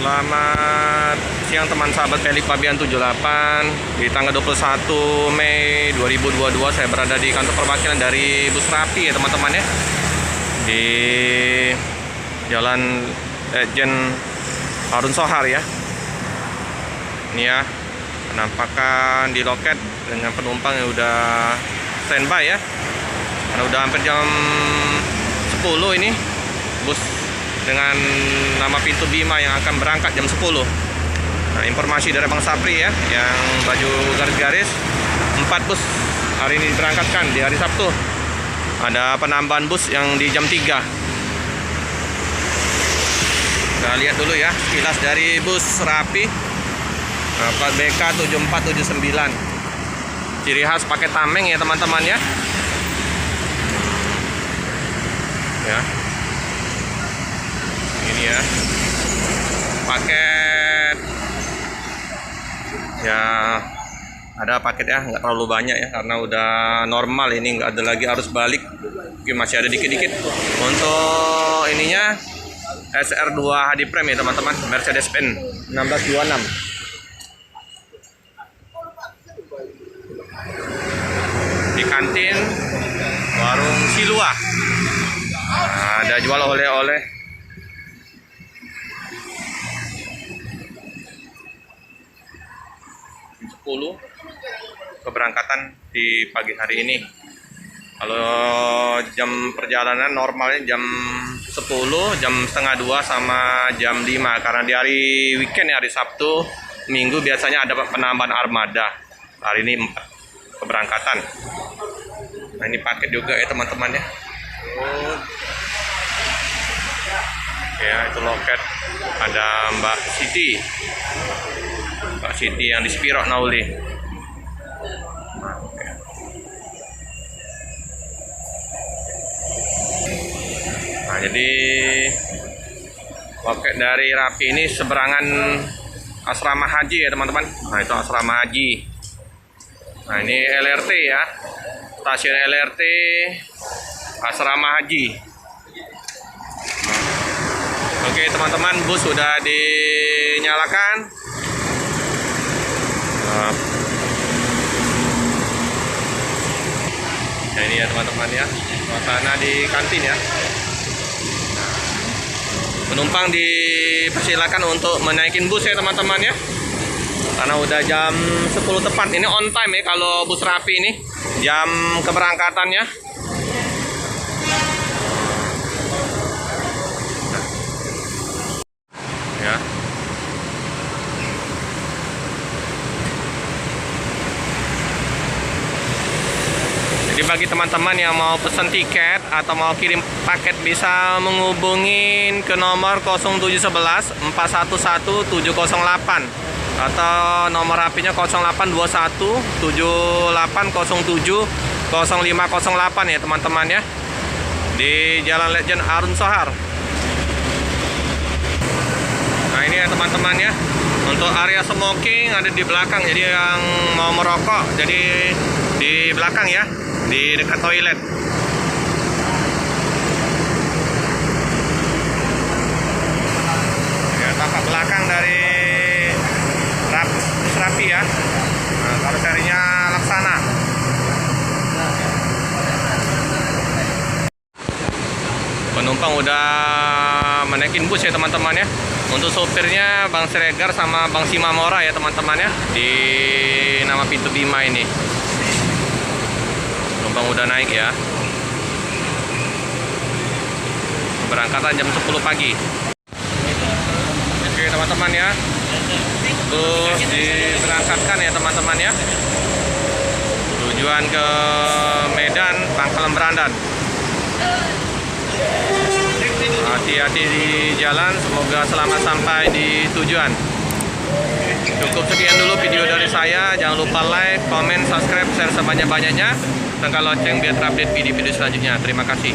Selamat siang teman sahabat Pelik Pabian 78. Di tanggal 21 Mei 2022 saya berada di kantor perwakilan dari Bus Rapi ya teman-teman ya. Di Jalan Lejen Harun Sohar ya. Ini ya penampakan di loket dengan penumpang yang udah standby ya. Karena udah hampir jam 10 ini bus dengan nama pintu Bima yang akan berangkat jam 10. Nah, informasi dari Bang Sapri ya, yang baju garis-garis 4 bus hari ini diberangkatkan di hari Sabtu. Ada penambahan bus yang di jam 3. Kita lihat dulu ya sekilas dari bus Rapi plat BK 7479. Ciri khas pakai tameng ya teman-teman ya. Ya. Ini ya paket ya, ada paket ya, nggak terlalu banyak ya karena udah normal, ini nggak ada lagi arus balik. Mungkin masih ada dikit-dikit untuk ininya SR2 HD Prime ya teman-teman, Mercedes-Benz 1626. Di kantin warung Silua ada jual oleh-oleh. Keberangkatan di pagi hari ini. Kalau jam perjalanan normalnya jam 10, jam setengah 2 sama jam 5. Karena di hari weekend ya, hari Sabtu, Minggu biasanya ada penambahan armada. Hari ini 4 keberangkatan. Nah, ini paket juga ya teman-teman ya. Ya, itu loket. Ada Mbak Siti yang di Spiro Nauli. Nah, jadi loket dari Rapi ini seberangan asrama haji ya teman-teman. Nah, itu asrama haji. Nah, ini LRT ya, stasiun LRT asrama haji. Oke teman-teman, bus sudah dinyalakan. Nah, ini ya teman-teman ya, suasana di kantin ya. Penumpang dipersilakan untuk menaikin bus ya teman-teman ya. Karena udah jam 10 tepat. Ini on time ya kalau bus Rapi ini. Jam keberangkatannya. Ya. Jadi bagi teman-teman yang mau pesan tiket atau mau kirim paket bisa menghubungin ke nomor 0711 411 708 atau nomor Rapinya 0821 7807 0508 ya teman-teman ya. Di Jalan Lejen Harun Sohar. Nah, ini ya teman-teman ya. Untuk area smoking ada di belakang. Jadi yang mau merokok jadi di belakang ya, di dekat toilet. Ya, tampak belakang dari bus Rapi ya. Nah, karoserinya Laksana. Penumpang udah menaikin bus ya teman-teman ya. Untuk sopirnya Bang Siregar sama Bang Simamora ya teman-teman ya, di nama pintu Bima ini. Penumpang udah naik ya. Keberangkatan jam 10 pagi. Oke teman-teman ya, bus diberangkatkan ya teman-teman ya. Tujuan ke Medan, Pangkalan Berandan. Hati-hati di jalan, semoga selamat sampai di tujuan. Cukup sekian dulu video dari saya. Jangan lupa like, komen, subscribe, share sebanyak-banyaknya. Tekan lonceng biar terupdate video-video selanjutnya. Terima kasih.